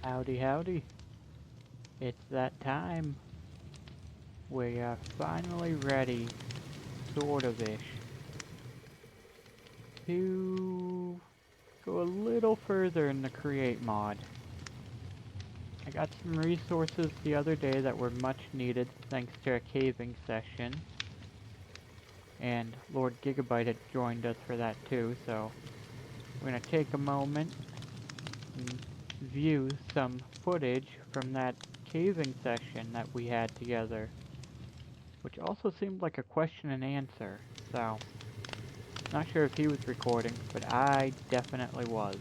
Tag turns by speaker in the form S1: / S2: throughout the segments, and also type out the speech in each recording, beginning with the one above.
S1: Howdy, howdy. It's that time. We are finally ready, sort of-ish, to go a little further in the create mod. I got some resources the other day that were much needed thanks to a caving session. And Lord Gigabyte had joined us for that too, so we're going to take a moment and view some footage from that caving session that we had together, which also seemed like a question and answer, so not sure if he was recording, but I definitely was.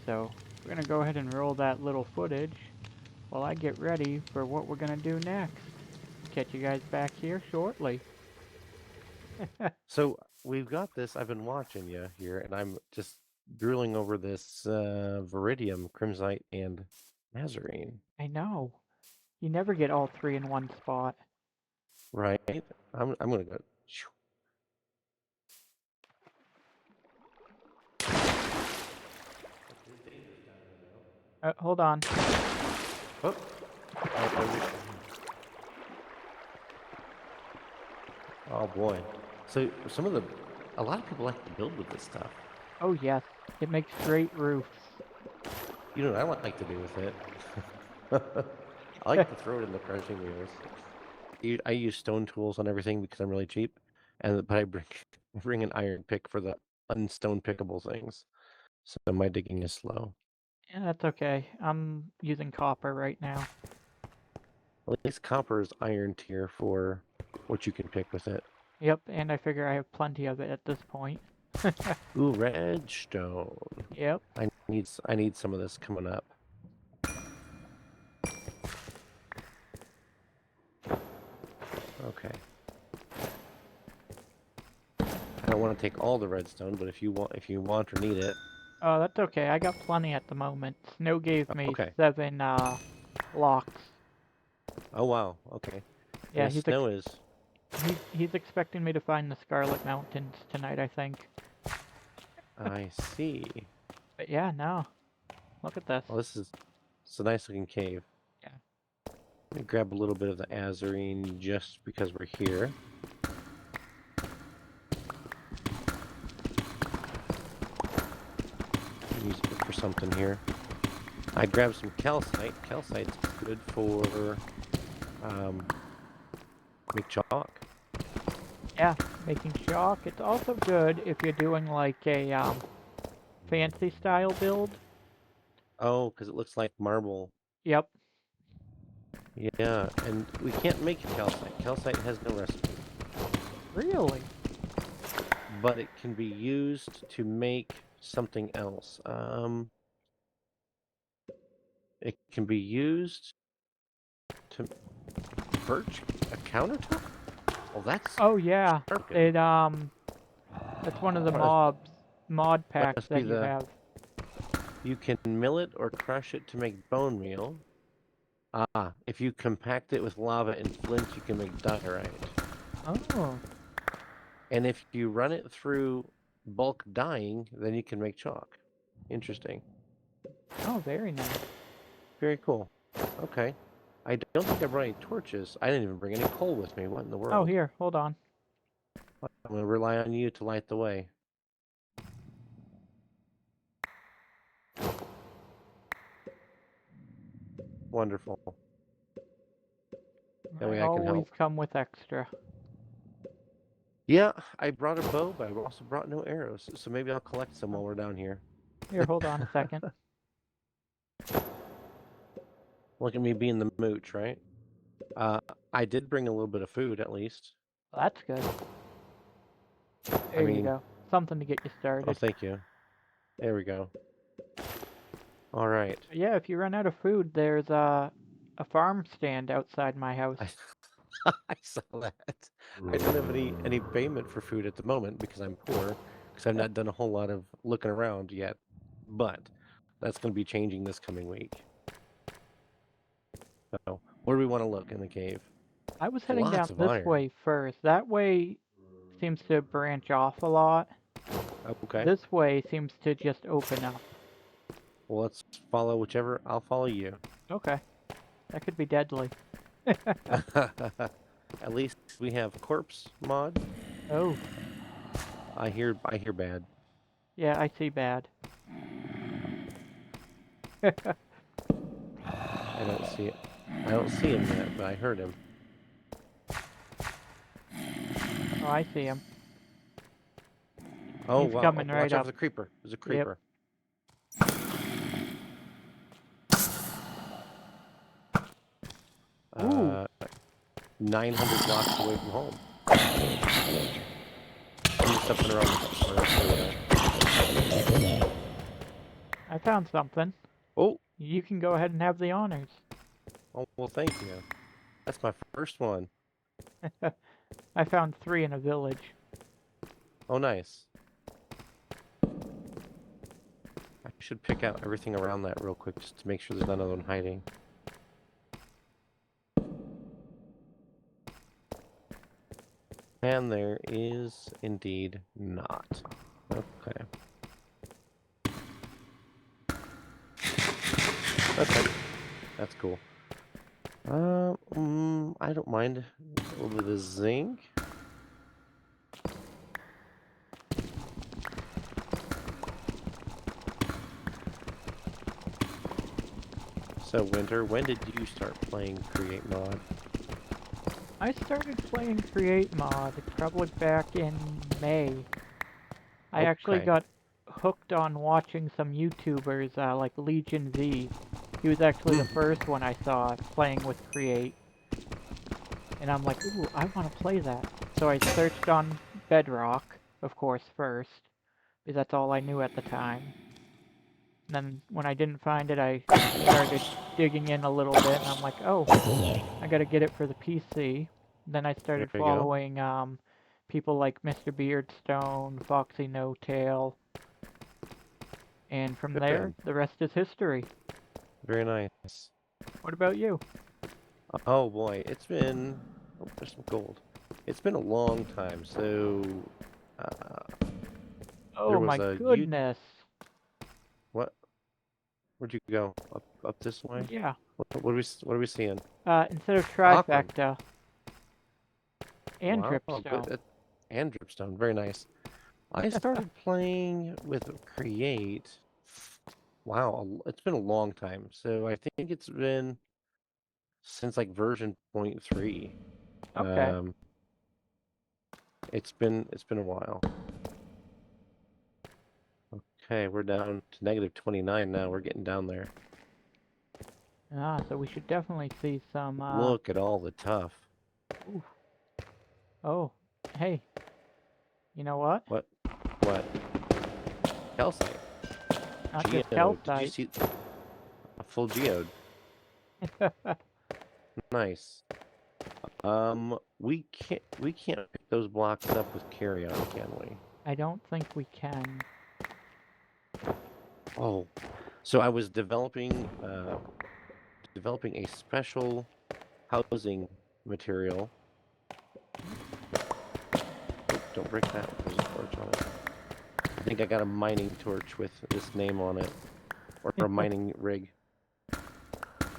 S1: So we're gonna go ahead and roll that little footage while I get ready for what we're gonna do next. Catch you guys back here shortly.
S2: So we've got this. I've been watching you here, and I'm just drooling over this Viridium, Crimsite, and Nazarene.
S1: I know. You never get all three in one spot.
S2: Right? I'm gonna go.
S1: Hold on.
S2: Oh. Oh boy. So a lot of people like to build with this stuff.
S1: Oh yes, it makes great roofs.
S2: You know what I like to do with it? I like to throw it in the crushing wheels. I use stone tools on everything because I'm really cheap, but I bring an iron pick for the unstone pickable things. So my digging is slow.
S1: Yeah, that's okay. I'm using copper right now.
S2: At least copper is iron tier for what you can pick with it.
S1: Yep, and I figure I have plenty of it at this point.
S2: Ooh, redstone.
S1: Yep.
S2: I need some of this coming up. Okay. I don't want to take all the redstone, but if you want or need it.
S1: Oh, that's okay. I got plenty at the moment. Snow gave me
S2: Okay.
S1: 7 blocks.
S2: Oh wow. Okay.
S1: Yeah,
S2: Snow is.
S1: he's expecting me to find the Scarlet Mountains tonight, I think.
S2: I see.
S1: But yeah, no. Look at this.
S2: Well, it's a nice looking cave.
S1: Yeah.
S2: Let me grab a little bit of the Azarine just because we're here. Use it for something here. I grabbed some calcite. Calcite's good for make chalk.
S1: Yeah, making chalk. It's also good if you're doing like a fancy style build.
S2: Oh, because it looks like marble.
S1: Yep.
S2: Yeah, and we can't make calcite. Calcite has no recipe.
S1: Really?
S2: But it can be used to make something else. It can be used to birch a countertop. Well, that's
S1: Oh yeah.
S2: sharpened.
S1: That's one of the
S2: Must,
S1: mod packs
S2: must be
S1: that you have.
S2: You can mill it or crush it to make bone meal. Ah, if you compact it with lava and flint, you can make diorite.
S1: Oh.
S2: And if you run it through bulk dyeing, then you can make chalk. Interesting.
S1: Oh, very nice.
S2: Very cool. Okay. I don't think I brought any torches. I didn't even bring any coal with me. What in the world?
S1: Oh, here, hold on.
S2: I'm going to rely on you to light the way. Wonderful. That way I can
S1: always
S2: help.
S1: come with extra.
S2: Yeah, I brought a bow, but I also brought no arrows. So maybe I'll collect some while we're down here.
S1: Here, hold on a second.
S2: Look at me being the mooch, right? I did bring a little bit of food, at least.
S1: That's good. There you go. Something to get you started.
S2: Oh, thank you. There we go. All right.
S1: Yeah, if you run out of food, there's a farm stand outside my house.
S2: I saw that. I don't have any payment for food at the moment because I'm poor, because I've not done a whole lot of looking around yet. But that's going to be changing this coming week. So, where do we want to look in the cave?
S1: I was heading down
S2: Lots of
S1: this
S2: iron.
S1: way first. That way seems to branch off a lot.
S2: Okay.
S1: This way seems to just open up.
S2: Well, let's follow whichever. I'll follow you.
S1: Okay. That could be deadly.
S2: At least we have corpse mod.
S1: Oh,
S2: I hear bad.
S1: yeah, I see bad.
S2: I don't see it. I don't see him yet, but I heard him.
S1: Oh, I see him.
S2: Oh
S1: He's
S2: wow!
S1: coming
S2: Watch
S1: right
S2: out
S1: up.
S2: for the creeper. There's a
S1: Yep.
S2: creeper. 900 blocks away from home. I'm just up and around the corner.
S1: I found something.
S2: Oh,
S1: You can go ahead and have the honors.
S2: oh, well, thank you. That's my first one.
S1: I found 3 in a village.
S2: Oh, nice. I should pick out everything around that real quick just to make sure there's none of them hiding. And there is indeed not. Okay. Okay. That's cool. I don't mind a little bit of zinc. So, Winter, when did you start playing Create Mod?
S1: I started playing Create Mod probably back in May. I actually
S2: Okay.
S1: got hooked on watching some YouTubers like Legion Z. He was actually the first one I saw playing with Create. And I'm like, ooh, I want to play that. So I searched on Bedrock, of course, first, because that's all I knew at the time. And then when I didn't find it, I started digging in a little bit, and I'm like, oh, I gotta get it for the PC. Then I
S2: There
S1: started
S2: you go.
S1: following people like Mr. Beardstone, Foxy No Tail, and from there,
S2: Good.
S1: the rest is history.
S2: Very nice.
S1: What about you?
S2: Oh boy, it's been. Oh, there's some gold. It's been a long time. So, uh, there
S1: Oh
S2: was
S1: my
S2: a you.
S1: goodness.
S2: What? Where'd you go? Up this way?
S1: Yeah.
S2: What are we seeing?
S1: Instead of
S2: Aquam.
S1: trifecta and
S2: Wow,
S1: dripstone.
S2: good. And dripstone. Very nice. I started playing with Create. Wow, it's been a long time. So I think it's been since like version 0.3.
S1: Okay.
S2: It's been a while. Okay, we're down to negative 29 now. We're getting down there.
S1: Ah, so we should definitely see some,
S2: Look at all the tough.
S1: ooh. Oh, hey, you know what?
S2: What? What? Calcite.
S1: Not just
S2: Geode. Did you
S1: calcite.
S2: see a full geode? Nice. We can't pick those blocks up with carry on, can we?
S1: I don't think we can.
S2: Oh, so I was developing a special housing material. Oh, don't break that. There's a torch on it. I think I got a mining torch with this name on it, or a mining rig.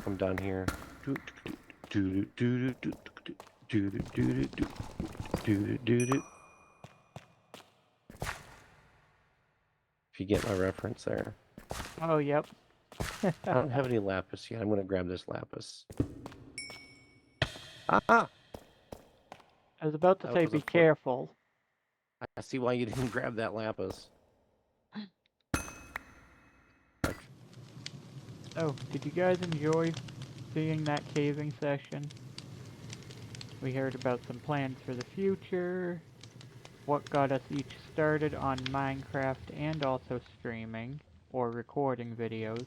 S2: I'm done here. If you get my reference there.
S1: Oh, yep.
S2: I don't have any lapis yet. I'm going to grab this lapis. Ah!
S1: I was about to
S2: That
S1: say
S2: was a
S1: be
S2: foot.
S1: careful.
S2: I see why you didn't grab that lapis.
S1: Oh, did you guys enjoy seeing that caving session? We heard about some plans for the future, what got us each started on Minecraft and also streaming or recording videos.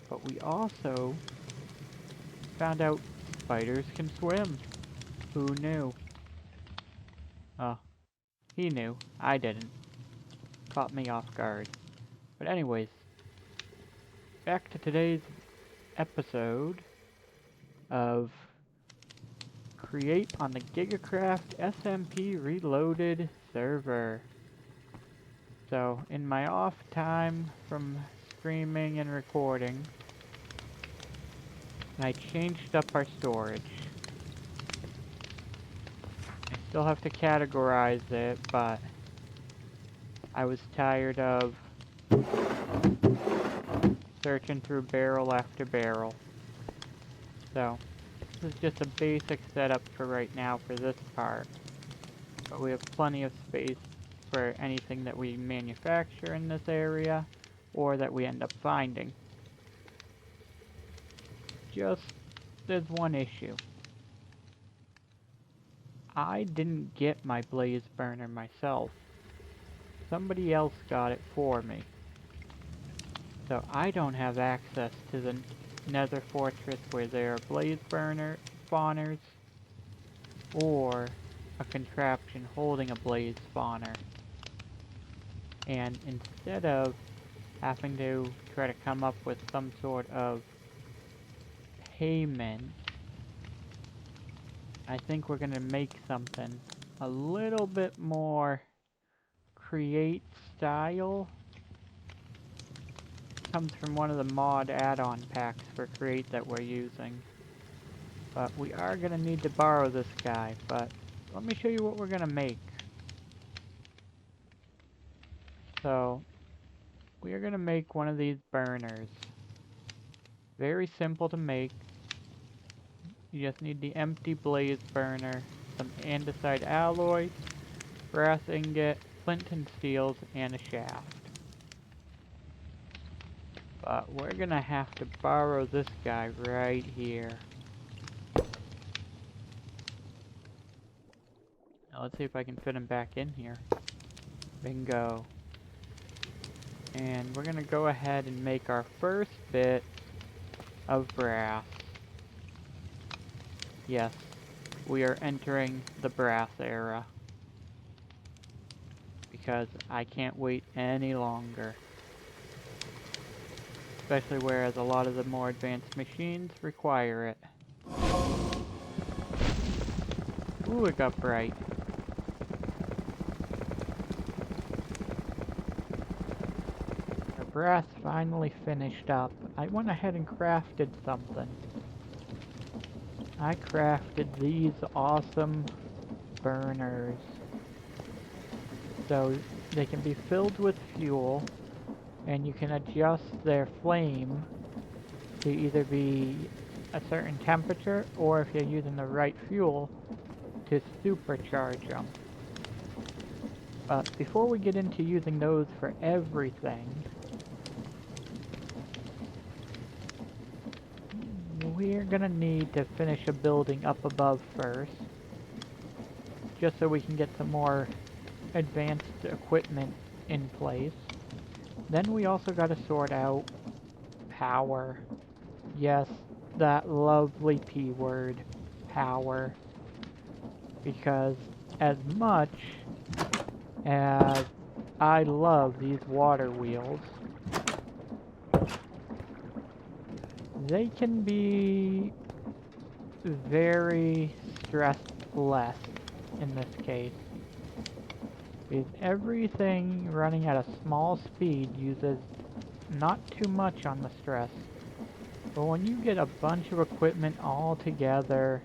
S1: But we also found out spiders can swim. Who knew? Oh, he knew. I didn't. Caught me off guard. But anyways, back to today's episode of Create on the GigaCraft SMP Reloaded server. So, in my off time from streaming and recording, and I changed up our storage. I still have to categorize it, but I was tired of searching through barrel after barrel. So, this is just a basic setup for right now for this part. But we have plenty of space for anything that we manufacture in this area, or that we end up finding. Just, there's one issue. I didn't get my blaze burner myself. Somebody else got it for me. So I don't have access to the nether fortress where there are blaze burner spawners, or a contraption holding a blaze spawner. And instead of having to try to come up with some sort of payment, I think we're gonna make something a little bit more create style. Comes from one of the mod add-on packs for create that we're using. But we are gonna need to borrow this guy, but let me show you what we're gonna make. So, we are gonna make one of these burners. Very simple to make. You just need the empty blaze burner, some andesite alloy, brass ingot, flint and steels, and a shaft. But we're gonna have to borrow this guy right here. Now let's see if I can fit him back in here. Bingo. And we're gonna go ahead and make our first bit of brass. Yes, we are entering the brass era, because I can't wait any longer. Especially whereas a lot of the more advanced machines require it. Ooh, it got bright. Our brass finally finished up. I went ahead and crafted something. I crafted these awesome burners. So they can be filled with fuel, and you can adjust their flame to either be a certain temperature, or if you're using the right fuel, to supercharge them. But before we get into using those for everything, we're gonna need to finish a building up above first, just so we can get some more advanced equipment in place. Then we also gotta sort out power. Yes, that lovely P word, power. Because as much as I love these water wheels, they can be very stressless in this case. Because everything running at a small speed uses not too much on the stress. But when you get a bunch of equipment all together,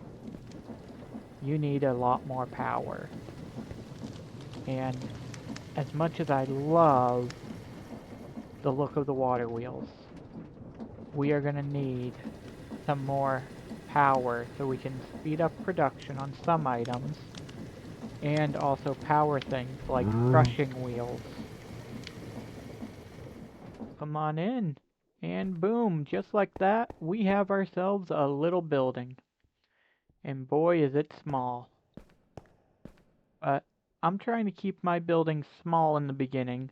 S1: you need a lot more power. And as much as I love the look of the water wheels, we are going to need some more power so we can speed up production on some items, and also power things like crushing wheels. Come on in. And boom, just like that, we have ourselves a little building. And boy, is it small. But I'm trying to keep my building small in the beginning,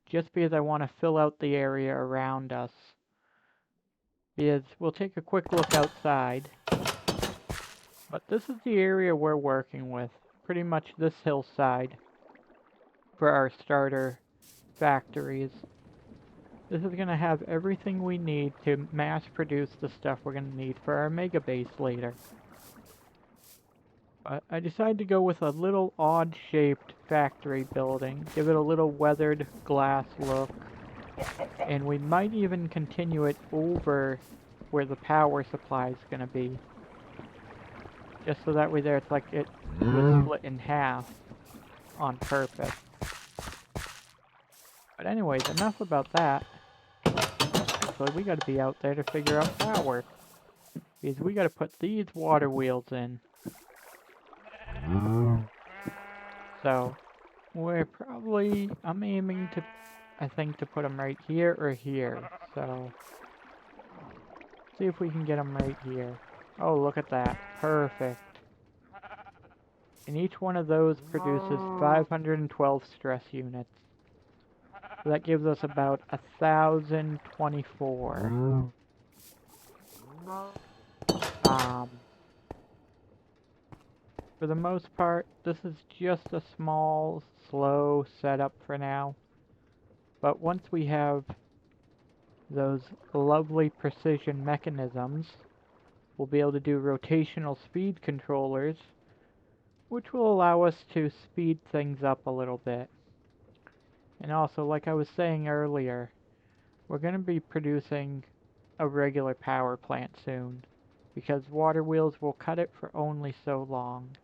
S1: just because I want to fill out the area around us. Because we'll take a quick look outside. But this is the area we're working with. Pretty much this hillside for our starter factories. This is going to have everything we need to mass produce the stuff we're going to need for our mega base later. But I decided to go with a little odd shaped factory building. Give it a little weathered glass look. And we might even continue it over where the power supply is going to be. Just so that way there it's like it was split in half on purpose. But anyways, enough about that. Actually, we gotta be out there to figure out power. Because we gotta put these water wheels in. So, I'm aiming to, I think, to put them right here or here. So, see if we can get them right here. Oh, look at that. Perfect. And each one of those produces 512 stress units. So that gives us about 1,024. For the most part, this is just a small, slow setup for now. But once we have those lovely precision mechanisms, we'll be able to do rotational speed controllers, which will allow us to speed things up a little bit. And also, like I was saying earlier, we're going to be producing a regular power plant soon, because water wheels will cut it for only so long.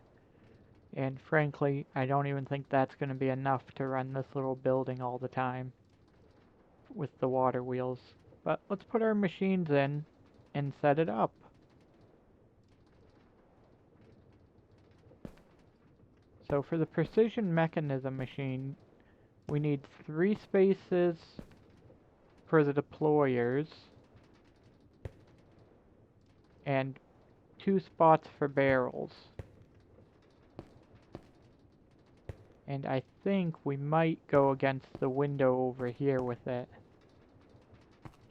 S1: And frankly, I don't even think that's going to be enough to run this little building all the time with the water wheels. But let's put our machines in and set it up. So for the precision mechanism machine, we need 3 spaces for the deployers and 2 spots for barrels. And I think we might go against the window over here with it.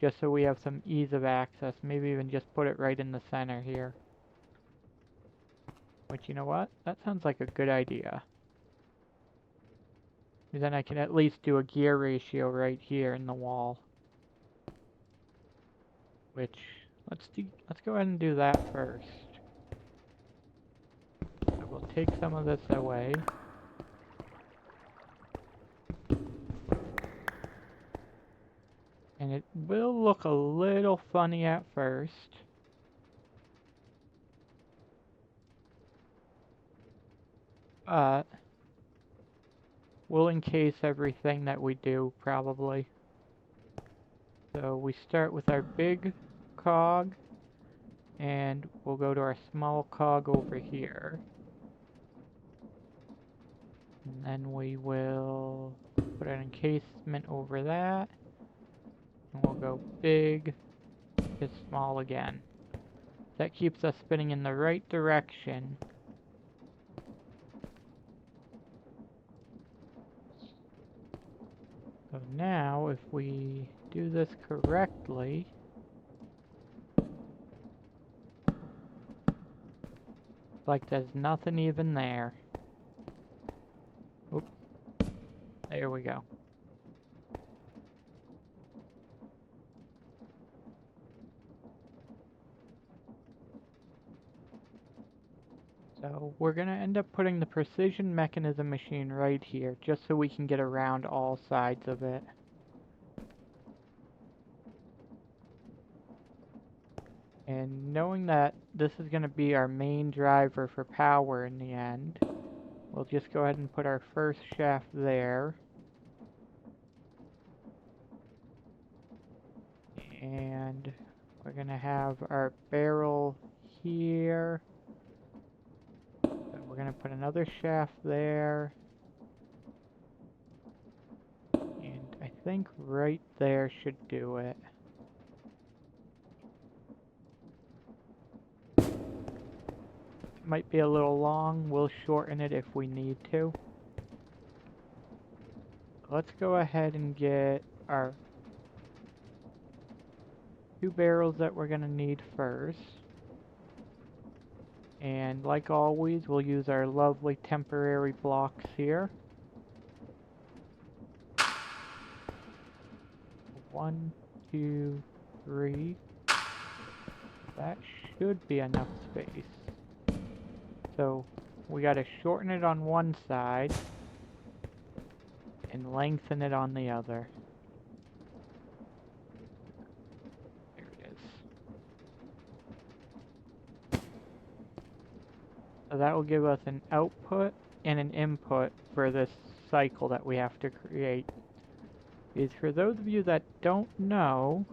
S1: Just so we have some ease of access. Maybe even just put it right in the center here. Which, you know what? That sounds like a good idea. Then I can at least do a gear ratio right here in the wall. Which, let's go ahead and do that first. So we'll take some of this away. And it will look a little funny at first. But we'll encase everything that we do, probably. So we start with our big cog, and we'll go to our small cog over here. And then we will put an encasement over that. And we'll go big to small again. That keeps us spinning in the right direction. So now, if we do this correctly, like there's nothing even there. Oop. There we go. So we're going to end up putting the precision mechanism machine right here, just so we can get around all sides of it. And knowing that this is going to be our main driver for power in the end, we'll just go ahead and put our first shaft there. And we're going to have our barrel here. We're going to put another shaft there. And I think right there should do it. Might be a little long. We'll shorten it if we need to. Let's go ahead and get our 2 barrels that we're going to need first. And like always, we'll use our lovely temporary blocks here. 1, 2, 3. That should be enough space. So we got to shorten it on one side and lengthen it on the other. So that will give us an output and an input for this cycle that we have to create. Because for those of you that don't know,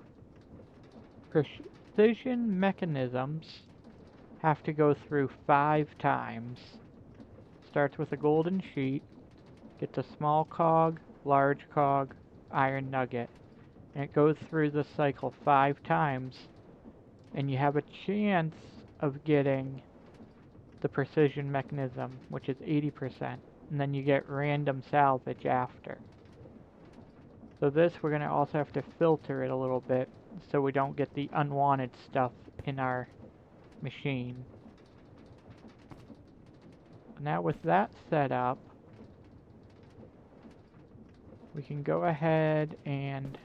S1: precision mechanisms have to go through 5 times. Starts with a golden sheet, gets a small cog, large cog, iron nugget, and it goes through the cycle 5 times, and you have a chance of getting the precision mechanism, which is 80%, and then you get random salvage after. So this, we're going to also have to filter it a little bit so we don't get the unwanted stuff in our machine. Now with that set up, we can go ahead and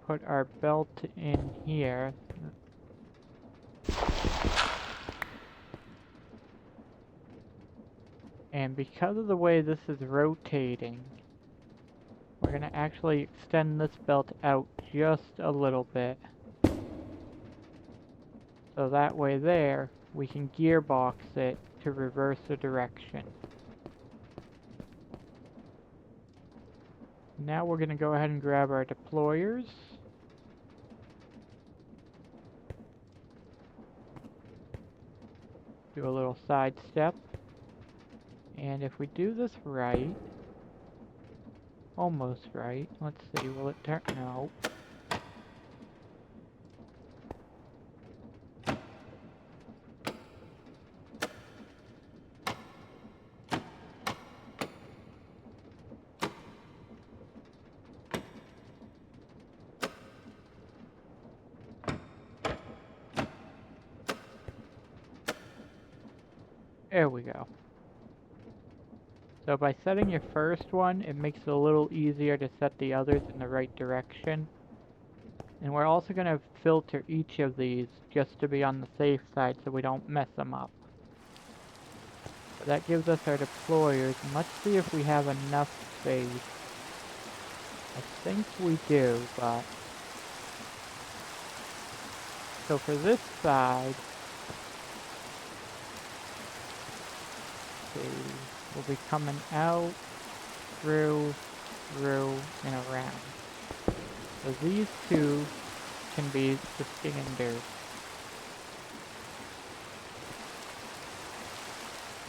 S1: put our belt in here. And because of the way this is rotating, we're going to actually extend this belt out just a little bit. So that way there, we can gearbox it to reverse the direction. Now we're going to go ahead and grab our deployers. Do a little side step. And if we do this right, almost right, let's see, will it turn? No. There we go. So by setting your first one, it makes it a little easier to set the others in the right direction. And we're also going to filter each of these just to be on the safe side so we don't mess them up. So that gives us our deployers, and let's see if we have enough space. I think we do, but... So for this side, we'll be coming out, through, and around. So these two can be the standard.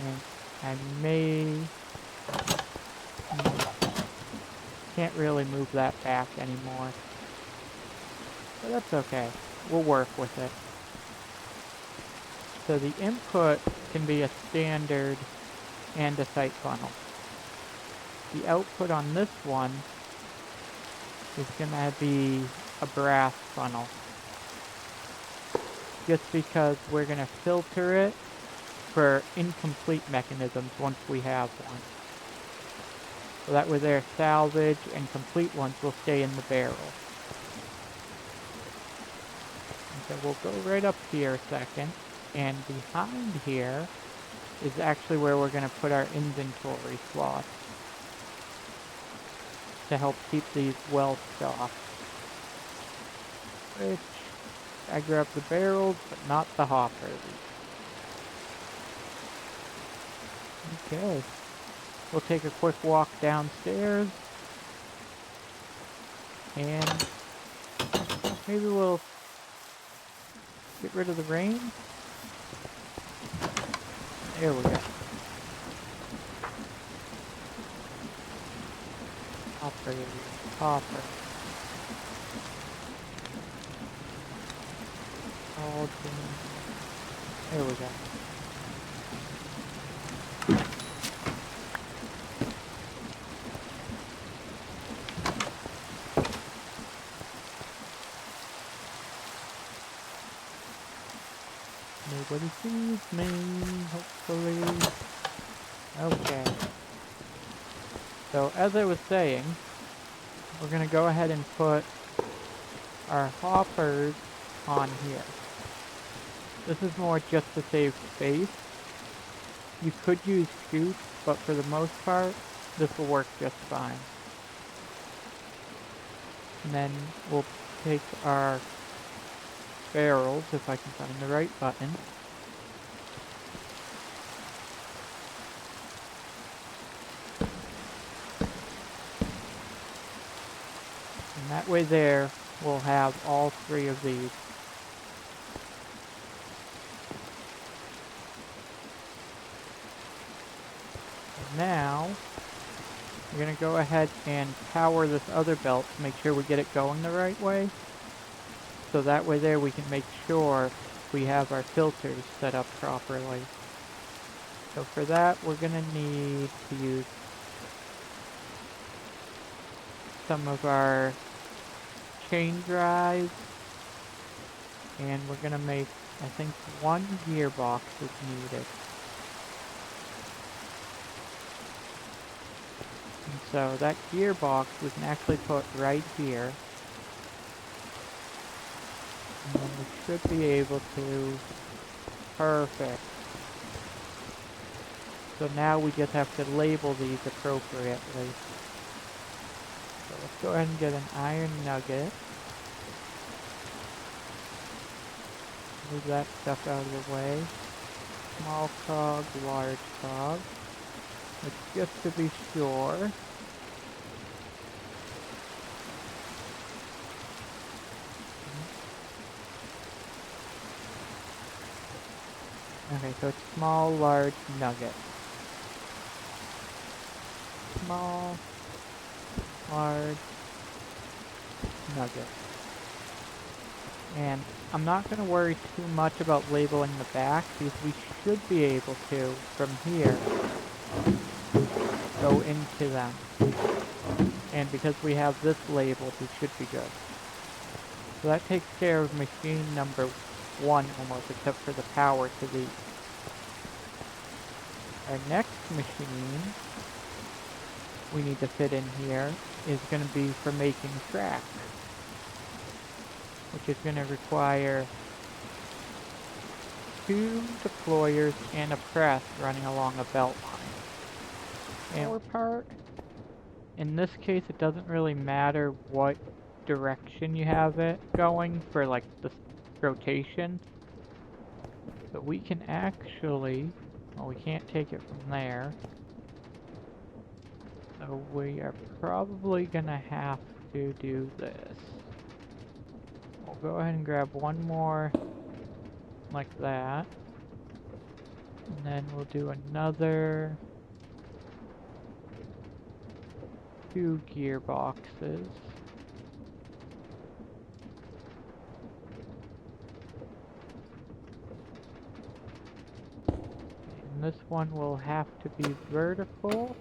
S1: And I can't really move that back anymore. But that's okay. We'll work with it. So the input can be a standard and a sight funnel. The output on this one is going to be a brass funnel. Just because we're going to filter it for incomplete mechanisms once we have one. So that way their salvage and complete ones will stay in the barrel. So we'll go right up here a second, and behind here is actually where we're going to put our inventory slots to help keep these well stocked. Which, I grab the barrels, but not the hoppers. Okay, we'll take a quick walk downstairs, and maybe we'll get rid of the rain. There we go. Hopper. There we go. Nobody sees me, hopefully. Okay. So, as I was saying, we're going to go ahead and put our hoppers on here. This is more just to save space. You could use scoops, but for the most part, this will work just fine. And then we'll take our barrels, if I can find the right button. And that way there, we'll have all 3 of these. Now, we're going to go ahead and power this other belt to make sure we get it going the right way. So that way there we can make sure we have our filters set up properly. So for that, we're going to need to use some of our chain drives. And we're going to make, I think, 1 gearbox is needed. And so that gearbox we can actually put right here. And then we should be able to... Perfect. So now we just have to label these appropriately. So let's go ahead and get an iron nugget. Move that stuff out of the way. Small cog, large cog. But just to be sure. Okay, so it's small, large, nugget. Small, large, nugget. And I'm not going to worry too much about labeling the back, because we should be able to, from here, go into them. And because we have this labeled, we should be good. So that takes care of machine number 1 almost, except for the power to these. Our next machine we need to fit in here is going to be for making track, which is going to require 2 deployers and a press running along a belt line. And our part, in this case, it doesn't really matter what direction you have it going for like the rotation. But we can actually, well, we can't take it from there. So we are probably gonna have to do this. We'll go ahead and grab 1 more like that. And then we'll do another 2 gearboxes. And this one will have to be vertical.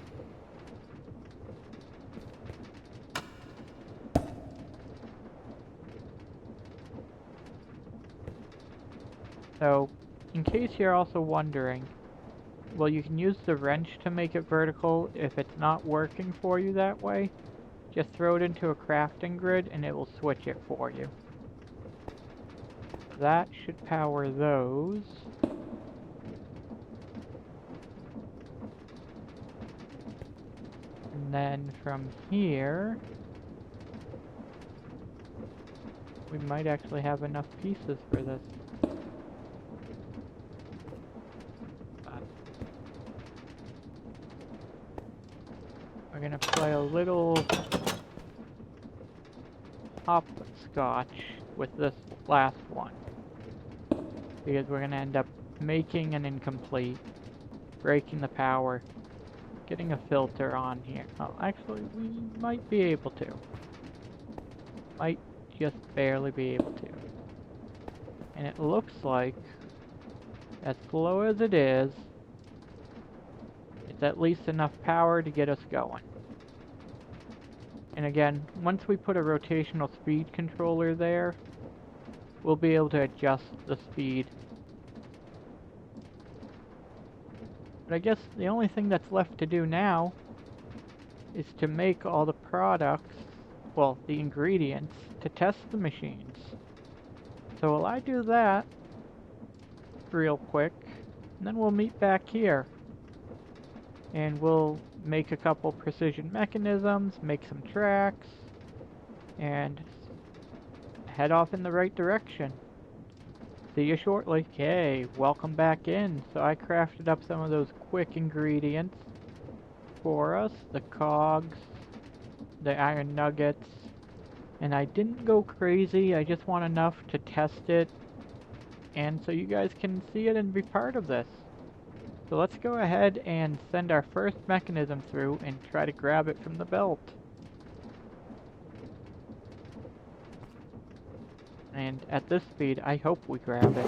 S1: So, in case you're also wondering, well, you can use the wrench to make it vertical if it's not working for you that way. Just throw it into a crafting grid and it will switch it for you. That should power those. And then from here, we might actually have enough pieces for this. We're gonna play a little hopscotch with this last one, because we're gonna end up making an incomplete, breaking the power, getting a filter on here. Oh, actually, we might be able to. Might just barely be able to. And it looks like, as slow as it is, it's at least enough power to get us going. And again, once we put a rotational speed controller there, we'll be able to adjust the speed. But I guess the only thing that's left to do now is to make all the products, well, the ingredients, to test the machines. So while I do that real quick, and then we'll meet back here. And we'll make a couple precision mechanisms, make some tracks, and head off in the right direction. See you shortly. Okay, welcome back in. So I crafted up some of those quick ingredients for us. The cogs, the iron nuggets, And I didn't go crazy, I just want enough to test it, and so you guys can see it and be part of this. So let's go ahead and send our first mechanism through and try to grab it from the belt. And at this speed, I hope we grab it.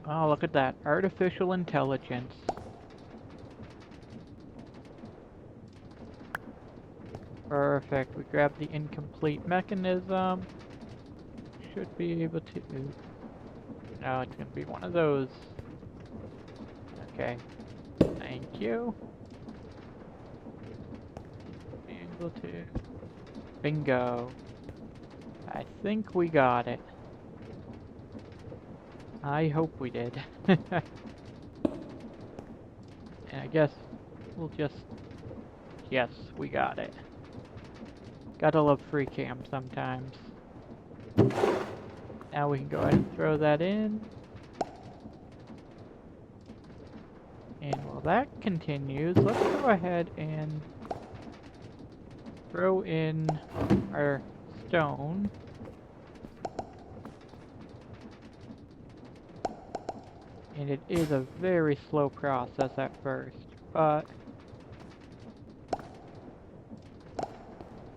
S1: Oh, look at that. Artificial intelligence. Perfect. We grab the incomplete mechanism. Should be able to... No, it's gonna be one of those. Okay. Thank you. Able to... Bingo. I think we got it. I hope we did. And I guess we'll just... Yes, we got it. Gotta love free cam sometimes. Now we can go ahead and throw that in. And while that continues, let's go ahead and throw in our stone. And it is a very slow process at first, but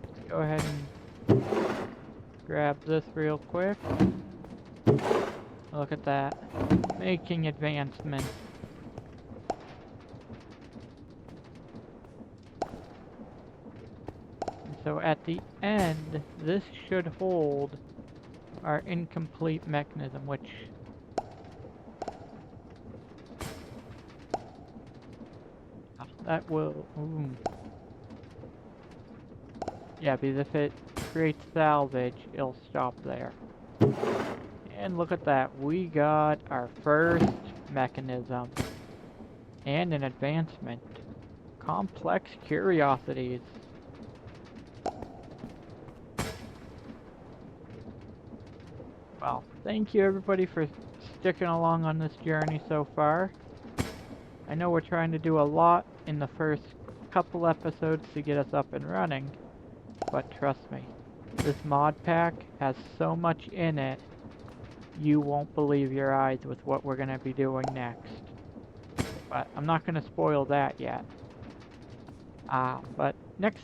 S1: let's go ahead and grab this real quick. Look at that, making advancement. And so at the end, this should hold our incomplete mechanism, which that will, yeah, because if it creates salvage, it'll stop there. And look at that, we got our first mechanism and an advancement. Complex curiosities. Well, thank you everybody for sticking along on this journey so far. I know we're trying to do a lot in the first couple episodes to get us up and running, but trust me, this mod pack has so much in it, you won't believe your eyes with what we're going to be doing next. But I'm not going to spoil that yet. But next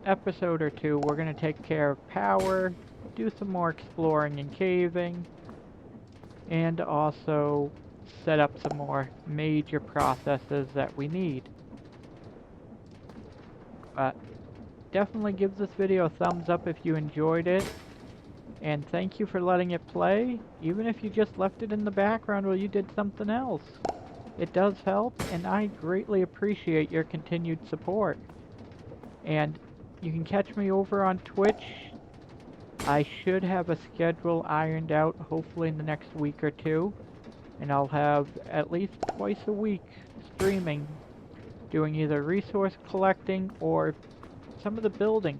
S1: episode or two, we're going to take care of power, do some more exploring and caving, and also set up some more major processes that we need. But definitely give this video a thumbs up if you enjoyed it, and thank you for letting it play, even if you just left it in the background while you did something else. It does help, and I greatly appreciate your continued support. And you can catch me over on Twitch. I should have a schedule ironed out hopefully in the next week or two, and I'll have at least twice a week streaming, doing either resource collecting or some of the building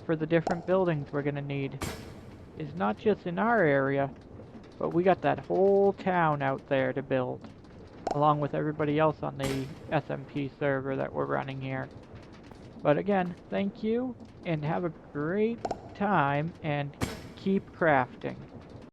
S1: for the different buildings we're gonna need. It's not just in our area, but we got that whole town out there to build, along with everybody else on the SMP server that we're running here. But again, thank you, and have a great time, and keep crafting.